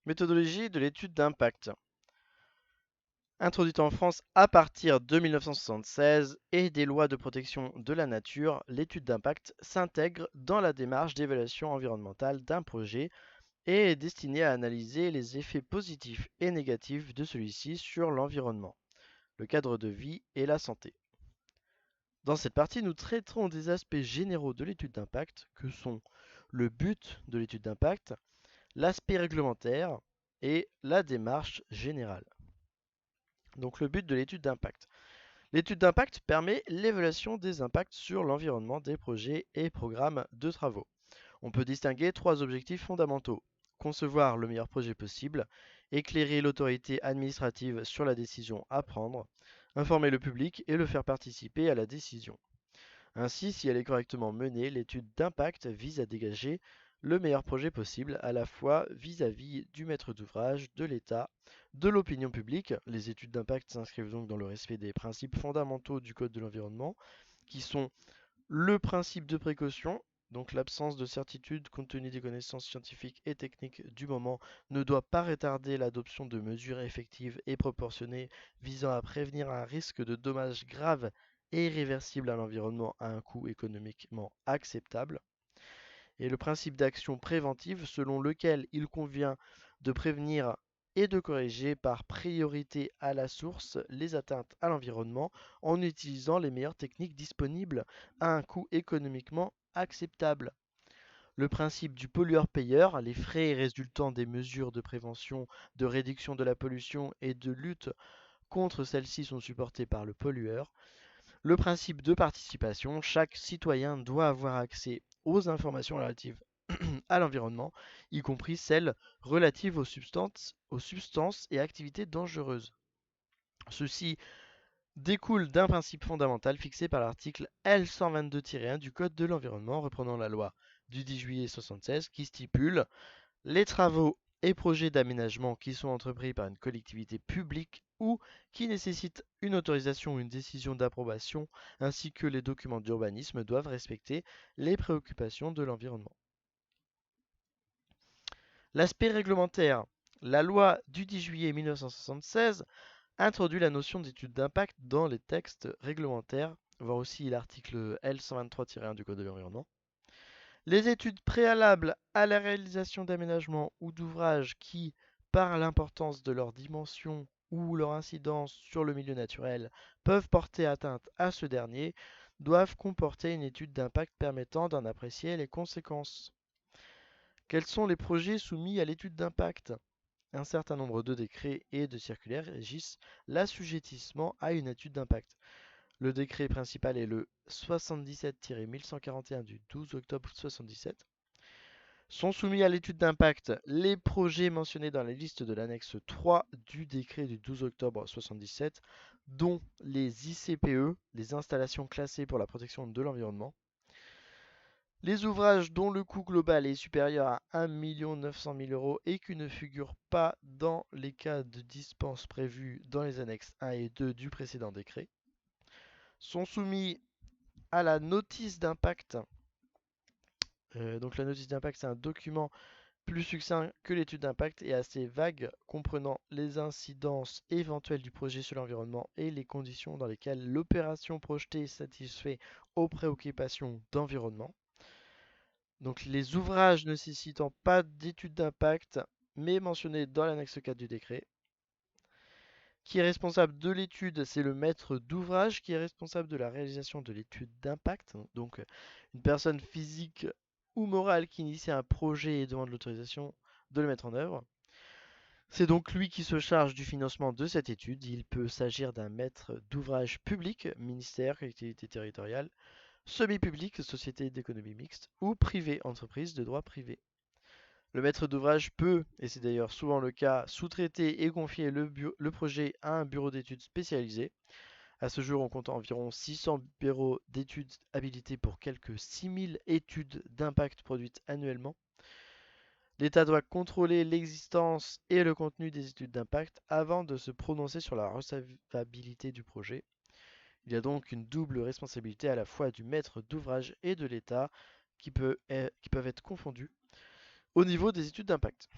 Méthodologie de l'étude d'impact. Introduite en France à partir de 1976 et des lois de protection de la nature, l'étude d'impact s'intègre dans la démarche d'évaluation environnementale d'un projet et est destinée à analyser les effets positifs et négatifs de celui-ci sur l'environnement, le cadre de vie et la santé. Dans cette partie, nous traiterons des aspects généraux de l'étude d'impact que sont le but de l'étude d'impact, l'aspect réglementaire et la démarche générale. Donc le but de l'étude d'impact. L'étude d'impact permet l'évaluation des impacts sur l'environnement des projets et programmes de travaux. On peut distinguer trois objectifs fondamentaux. Concevoir le meilleur projet possible, éclairer l'autorité administrative sur la décision à prendre, informer le public et le faire participer à la décision. Ainsi, si elle est correctement menée, l'étude d'impact vise à dégager le meilleur projet possible à la fois vis-à-vis du maître d'ouvrage, de l'État, de l'opinion publique. Les études d'impact s'inscrivent donc dans le respect des principes fondamentaux du Code de l'environnement, qui sont le principe de précaution, donc l'absence de certitude compte tenu des connaissances scientifiques et techniques du moment ne doit pas retarder l'adoption de mesures effectives et proportionnées visant à prévenir un risque de dommages graves et irréversibles à l'environnement à un coût économiquement acceptable. Et le principe d'action préventive selon lequel il convient de prévenir et de corriger par priorité à la source les atteintes à l'environnement en utilisant les meilleures techniques disponibles à un coût économiquement acceptable. Le principe du pollueur-payeur, les frais résultant des mesures de prévention, de réduction de la pollution et de lutte contre celle-ci sont supportés par le pollueur. Le principe de participation, chaque citoyen doit avoir accès aux informations relatives à l'environnement, y compris celles relatives aux substances et activités dangereuses. Ceci découle d'un principe fondamental fixé par l'article L122-1 du Code de l'environnement, reprenant la loi du 10 juillet 1976, qui stipule les travaux et projets d'aménagement qui sont entrepris par une collectivité publique ou qui nécessitent une autorisation ou une décision d'approbation, ainsi que les documents d'urbanisme doivent respecter les préoccupations de l'environnement. L'aspect réglementaire. La loi du 10 juillet 1976 introduit la notion d'étude d'impact dans les textes réglementaires, voir aussi l'article L123-1 du Code de l'environnement. Les études préalables à la réalisation d'aménagements ou d'ouvrages qui, par l'importance de leur dimension ou leur incidence sur le milieu naturel, peuvent porter atteinte à ce dernier, doivent comporter une étude d'impact permettant d'en apprécier les conséquences. Quels sont les projets soumis à l'étude d'impact? Un certain nombre de décrets et de circulaires régissent l'assujettissement à une étude d'impact. Le décret principal est le 77-1141 du 12 octobre 1977. Sont soumis à l'étude d'impact les projets mentionnés dans la liste de l'annexe 3 du décret du 12 octobre 1977, dont les ICPE, les installations classées pour la protection de l'environnement. Les ouvrages dont le coût global est supérieur à 1 900 000 euros et qui ne figurent pas dans les cas de dispense prévus dans les annexes 1 et 2 du précédent décret sont soumis à la notice d'impact. Donc la notice d'impact, c'est un document plus succinct que l'étude d'impact et assez vague, comprenant les incidences éventuelles du projet sur l'environnement et les conditions dans lesquelles l'opération projetée satisfait aux préoccupations d'environnement. Donc les ouvrages ne nécessitant pas d'étude d'impact, mais mentionnés dans l'annexe 4 du décret. Qui est responsable de l'étude? C'est le maître d'ouvrage qui est responsable de la réalisation de l'étude d'impact. Donc une personne physique ou morale qui initie un projet et demande l'autorisation de le mettre en œuvre. C'est donc lui qui se charge du financement de cette étude. Il peut s'agir d'un maître d'ouvrage public, ministère, collectivité territoriale, semi-public, société d'économie mixte, ou privé, entreprise de droit privé. Le maître d'ouvrage peut, et c'est d'ailleurs souvent le cas, sous-traiter et confier le projet à un bureau d'études spécialisé. À ce jour, on compte environ 600 bureaux d'études habilités pour quelques 6000 études d'impact produites annuellement. L'État doit contrôler l'existence et le contenu des études d'impact avant de se prononcer sur la recevabilité du projet. Il y a donc une double responsabilité à la fois du maître d'ouvrage et de l'État qui peuvent être confondues au niveau des études d'impact.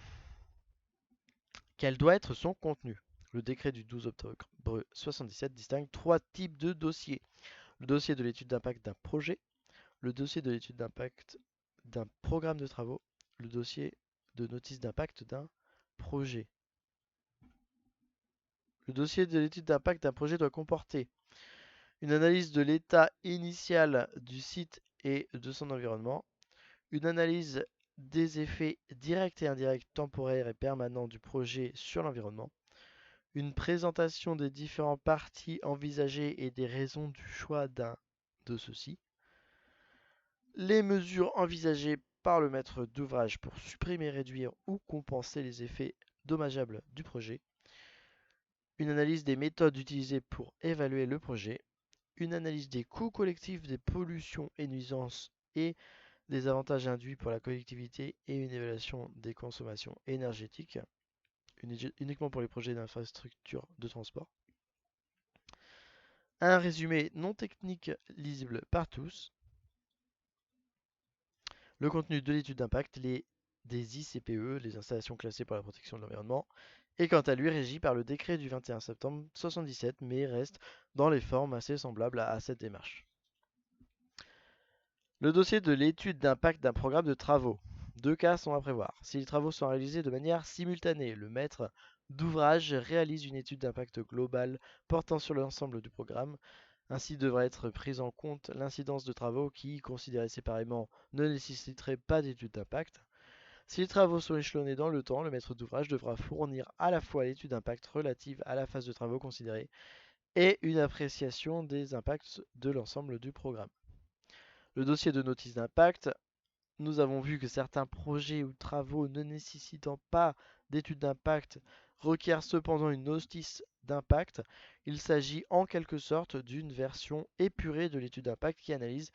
Quel doit être son contenu? Le décret du 12 octobre 1977 distingue trois types de dossiers. Le dossier de l'étude d'impact d'un projet, le dossier de l'étude d'impact d'un programme de travaux, le dossier de notice d'impact d'un projet. Le dossier de l'étude d'impact d'un projet doit comporter une analyse de l'état initial du site et de son environnement, une analyse des effets directs et indirects temporaires et permanents du projet sur l'environnement, une présentation des différentes parties envisagées et des raisons du choix d'un de ceux-ci, les mesures envisagées par le maître d'ouvrage pour supprimer, réduire ou compenser les effets dommageables du projet, une analyse des méthodes utilisées pour évaluer le projet, une analyse des coûts collectifs des pollutions et nuisances et des avantages induits pour la collectivité et une évaluation des consommations énergétiques, uniquement pour les projets d'infrastructure de transport. Un résumé non technique lisible par tous. Le contenu de l'étude d'impact, des ICPE, les installations classées pour la protection de l'environnement, est quant à lui régi par le décret du 21 septembre 1977, mais reste dans les formes assez semblables à cette démarche. Le dossier de l'étude d'impact d'un programme de travaux. Deux cas sont à prévoir. Si les travaux sont réalisés de manière simultanée, le maître d'ouvrage réalise une étude d'impact globale portant sur l'ensemble du programme. Ainsi devra être prise en compte l'incidence de travaux qui, considérés séparément, ne nécessiteraient pas d'étude d'impact. Si les travaux sont échelonnés dans le temps, le maître d'ouvrage devra fournir à la fois l'étude d'impact relative à la phase de travaux considérée et une appréciation des impacts de l'ensemble du programme. Le dossier de notice d'impact, nous avons vu que certains projets ou travaux ne nécessitant pas d'étude d'impact requièrent cependant une notice d'impact. Il s'agit en quelque sorte d'une version épurée de l'étude d'impact qui analyse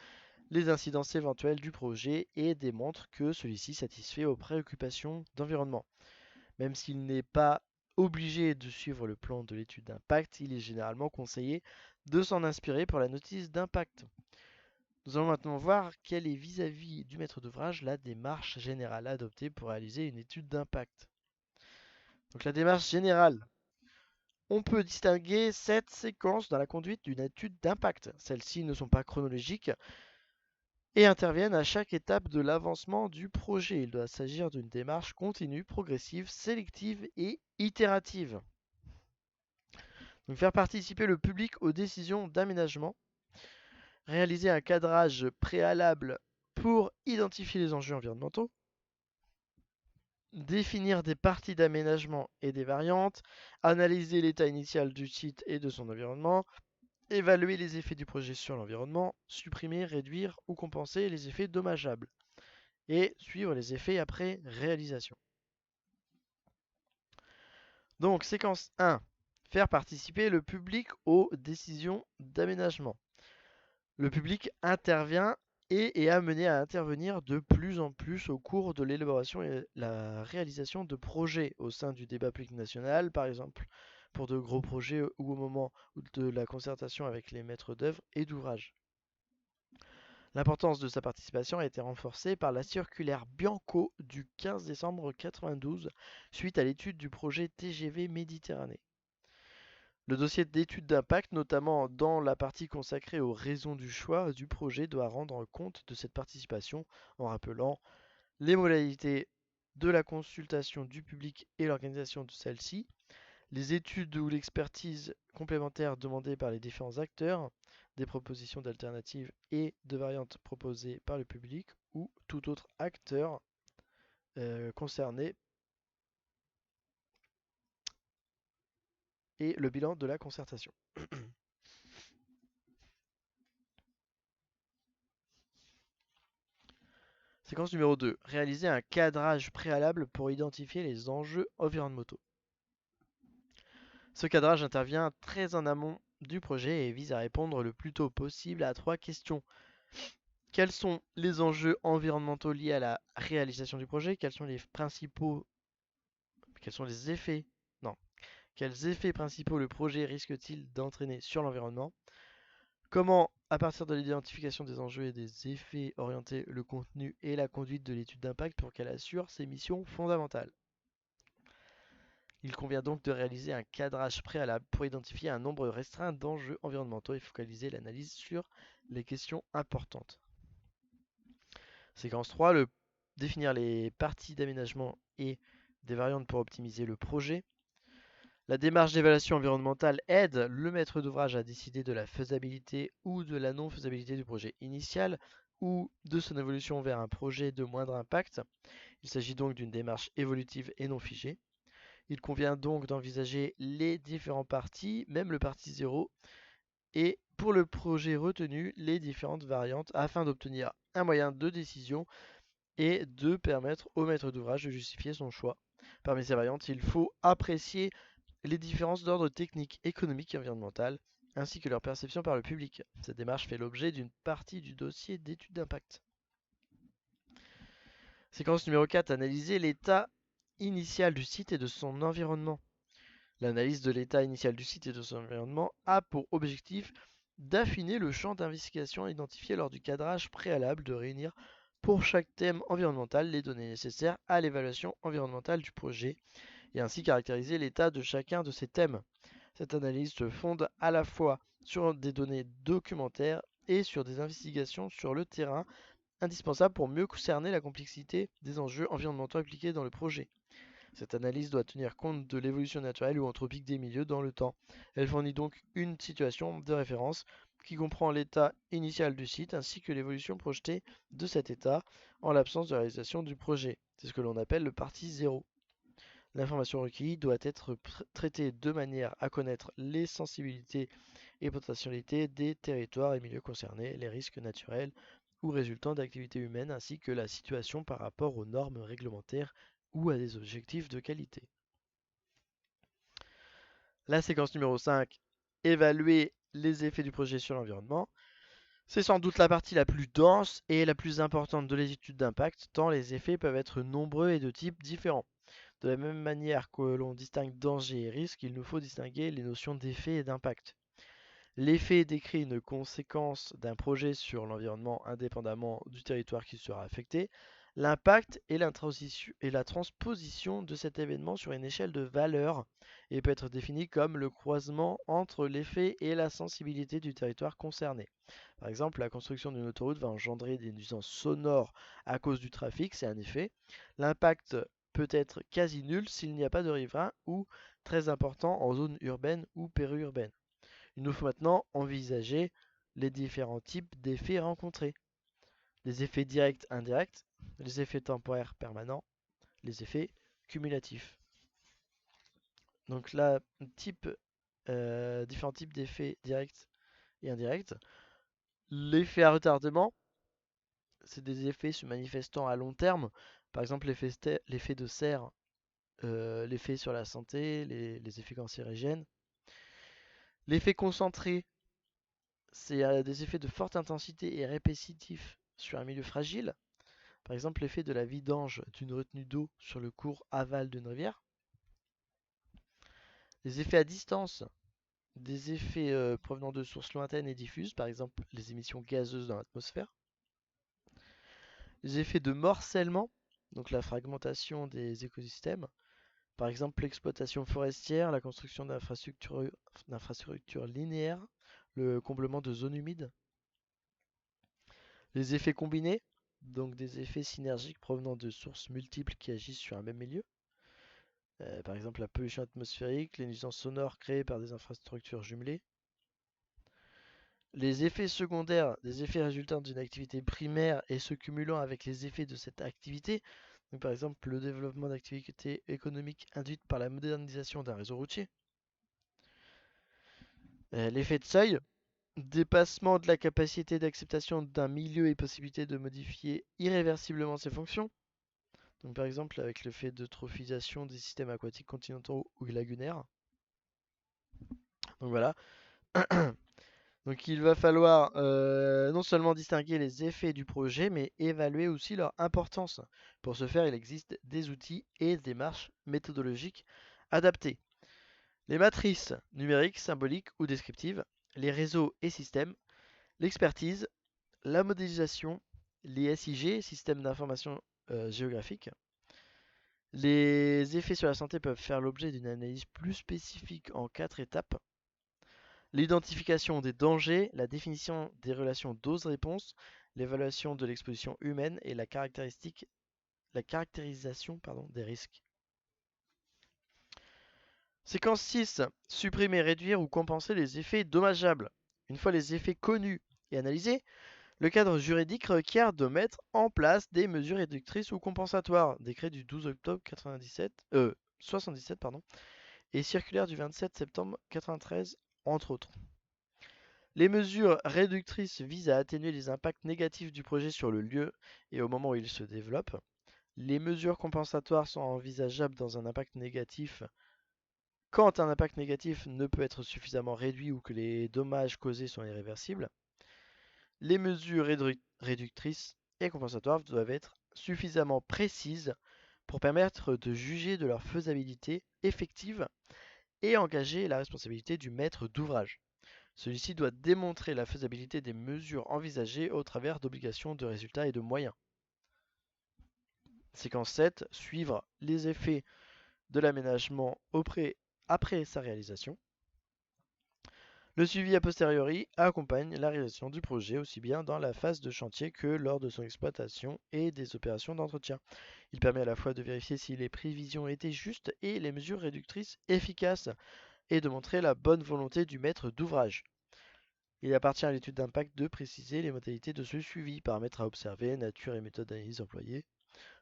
les incidences éventuelles du projet et démontre que celui-ci satisfait aux préoccupations d'environnement. Même s'il n'est pas obligé de suivre le plan de l'étude d'impact, il est généralement conseillé de s'en inspirer pour la notice d'impact. Nous allons maintenant voir quelle est vis-à-vis du maître d'ouvrage la démarche générale adoptée pour réaliser une étude d'impact. Donc la démarche générale. On peut distinguer 7 séquences dans la conduite d'une étude d'impact. Celles-ci ne sont pas chronologiques et interviennent à chaque étape de l'avancement du projet. Il doit s'agir d'une démarche continue, progressive, sélective et itérative. Donc faire participer le public aux décisions d'aménagement, réaliser un cadrage préalable pour identifier les enjeux environnementaux, définir des parties d'aménagement et des variantes, analyser l'état initial du site et de son environnement, évaluer les effets du projet sur l'environnement, supprimer, réduire ou compenser les effets dommageables, et suivre les effets après réalisation. Donc, séquence 1. Faire participer le public aux décisions d'aménagement. Le public intervient et est amené à intervenir de plus en plus au cours de l'élaboration et la réalisation de projets au sein du débat public national, par exemple pour de gros projets ou au moment de la concertation avec les maîtres d'œuvre et d'ouvrage. L'importance de sa participation a été renforcée par la circulaire Bianco du 15 décembre 1992 suite à l'étude du projet TGV Méditerranée. Le dossier d'étude d'impact, notamment dans la partie consacrée aux raisons du choix du projet, doit rendre compte de cette participation en rappelant les modalités de la consultation du public et l'organisation de celle-ci, les études ou l'expertise complémentaire demandées par les différents acteurs, des propositions d'alternatives et de variantes proposées par le public ou tout autre acteur concerné et le bilan de la concertation. Séquence numéro 2. Réaliser un cadrage préalable pour identifier les enjeux environnementaux. Ce cadrage intervient très en amont du projet et vise à répondre le plus tôt possible à 3 questions. Quels sont les enjeux environnementaux liés à la réalisation du projet? Quels sont les effets? Non. Quels effets principaux le projet risque-t-il d'entraîner sur l'environnement? Comment, à partir de l'identification des enjeux et des effets, orienter le contenu et la conduite de l'étude d'impact pour qu'elle assure ses missions fondamentales? Il convient donc de réaliser un cadrage préalable pour identifier un nombre restreint d'enjeux environnementaux et focaliser l'analyse sur les questions importantes. Séquence 3, définir les parties d'aménagement et des variantes pour optimiser le projet. La démarche d'évaluation environnementale aide le maître d'ouvrage à décider de la faisabilité ou de la non-faisabilité du projet initial ou de son évolution vers un projet de moindre impact. Il s'agit donc d'une démarche évolutive et non figée. Il convient donc d'envisager les différents parties, même le parti 0, et pour le projet retenu, les différentes variantes afin d'obtenir un moyen de décision et de permettre au maître d'ouvrage de justifier son choix. Parmi ces variantes, il faut apprécier les différences d'ordre technique, économique et environnemental, ainsi que leur perception par le public. Cette démarche fait l'objet d'une partie du dossier d'étude d'impact. Séquence numéro 4, analyser l'état initial du site et de son environnement. L'analyse de l'état initial du site et de son environnement a pour objectif d'affiner le champ d'investigation identifié lors du cadrage préalable, de réunir pour chaque thème environnemental les données nécessaires à l'évaluation environnementale du projet et ainsi caractériser l'état de chacun de ces thèmes. Cette analyse se fonde à la fois sur des données documentaires et sur des investigations sur le terrain indispensables pour mieux cerner la complexité des enjeux environnementaux impliqués dans le projet. Cette analyse doit tenir compte de l'évolution naturelle ou anthropique des milieux dans le temps. Elle fournit donc une situation de référence qui comprend l'état initial du site ainsi que l'évolution projetée de cet état en l'absence de réalisation du projet. C'est ce que l'on appelle le parti 0. L'information recueillie doit être traitée de manière à connaître les sensibilités et potentialités des territoires et milieux concernés, les risques naturels ou résultant d'activités humaines ainsi que la situation par rapport aux normes réglementaires ou à des objectifs de qualité. La séquence numéro 5, évaluer les effets du projet sur l'environnement. C'est sans doute la partie la plus dense et la plus importante de l'étude d'impact, tant les effets peuvent être nombreux et de types différents. De la même manière que l'on distingue danger et risque, il nous faut distinguer les notions d'effet et d'impact. L'effet décrit une conséquence d'un projet sur l'environnement indépendamment du territoire qui sera affecté. L'impact est la transposition de cet événement sur une échelle de valeur et peut être défini comme le croisement entre l'effet et la sensibilité du territoire concerné. Par exemple, la construction d'une autoroute va engendrer des nuisances sonores à cause du trafic, c'est un effet. L'impact peut être quasi nul s'il n'y a pas de riverains ou très important en zone urbaine ou périurbaine. Il nous faut maintenant envisager les différents types d'effets rencontrés. Les effets directs indirects, les effets temporaires permanents, les effets cumulatifs. Donc là, différents types d'effets directs et indirects. L'effet à retardement, c'est des effets se manifestant à long terme. Par exemple, l'effet de serre, l'effet sur la santé, les effets cancérigènes. L'effet concentré, c'est des effets de forte intensité et répétitifs sur un milieu fragile. Par exemple, l'effet de la vidange d'une retenue d'eau sur le cours aval d'une rivière. Les effets à distance, des effets provenant de sources lointaines et diffuses, par exemple les émissions gazeuses dans l'atmosphère. Les effets de morcellement, donc la fragmentation des écosystèmes, par exemple l'exploitation forestière, la construction d'infrastructures linéaires, le comblement de zones humides. Les effets combinés, donc des effets synergiques provenant de sources multiples qui agissent sur un même milieu. Par exemple la pollution atmosphérique, les nuisances sonores créées par des infrastructures jumelées. Les effets secondaires, des effets résultant d'une activité primaire et se cumulant avec les effets de cette activité, donc par exemple le développement d'activités économiques induites par la modernisation d'un réseau routier. L'effet de seuil, dépassement de la capacité d'acceptation d'un milieu et possibilité de modifier irréversiblement ses fonctions. Donc par exemple avec l'effet d'eutrophisation des systèmes aquatiques continentaux ou lagunaires. Donc voilà. Donc il va falloir non seulement distinguer les effets du projet, mais évaluer aussi leur importance. Pour ce faire, il existe des outils et des démarches méthodologiques adaptées. Les matrices numériques, symboliques ou descriptives, les réseaux et systèmes, l'expertise, la modélisation, les SIG, systèmes d'information géographique, Les effets sur la santé peuvent faire l'objet d'une analyse plus spécifique en 4 étapes. L'identification des dangers, la définition des relations dose-réponse, l'évaluation de l'exposition humaine et la caractérisation des risques. Séquence 6. Supprimer, réduire ou compenser les effets dommageables. Une fois les effets connus et analysés, le cadre juridique requiert de mettre en place des mesures réductrices ou compensatoires. Décret du 12 octobre 77 et circulaire du 27 septembre 93, entre autres. Les mesures réductrices visent à atténuer les impacts négatifs du projet sur le lieu et au moment où il se développe. Les mesures compensatoires sont envisageables dans un impact négatif quand un impact négatif ne peut être suffisamment réduit ou que les dommages causés sont irréversibles. Les mesures réductrices et compensatoires doivent être suffisamment précises pour permettre de juger de leur faisabilité effective et engager la responsabilité du maître d'ouvrage. Celui-ci doit démontrer la faisabilité des mesures envisagées au travers d'obligations de résultats et de moyens. Séquence 7. Suivre les effets de l'aménagement après sa réalisation. Le suivi a posteriori accompagne la réalisation du projet aussi bien dans la phase de chantier que lors de son exploitation et des opérations d'entretien. Il permet à la fois de vérifier si les prévisions étaient justes et les mesures réductrices efficaces et de montrer la bonne volonté du maître d'ouvrage. Il appartient à l'étude d'impact de préciser les modalités de ce suivi, paramètres à observer, nature et méthode d'analyse employées.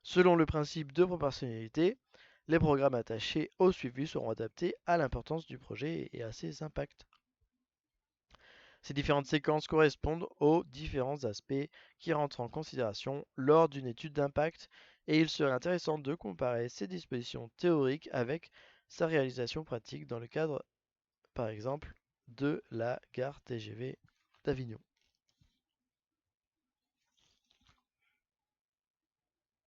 Selon le principe de proportionnalité, les programmes attachés au suivi seront adaptés à l'importance du projet et à ses impacts. Ces différentes séquences correspondent aux différents aspects qui rentrent en considération lors d'une étude d'impact et il serait intéressant de comparer ces dispositions théoriques avec sa réalisation pratique dans le cadre, par exemple, de la gare TGV d'Avignon.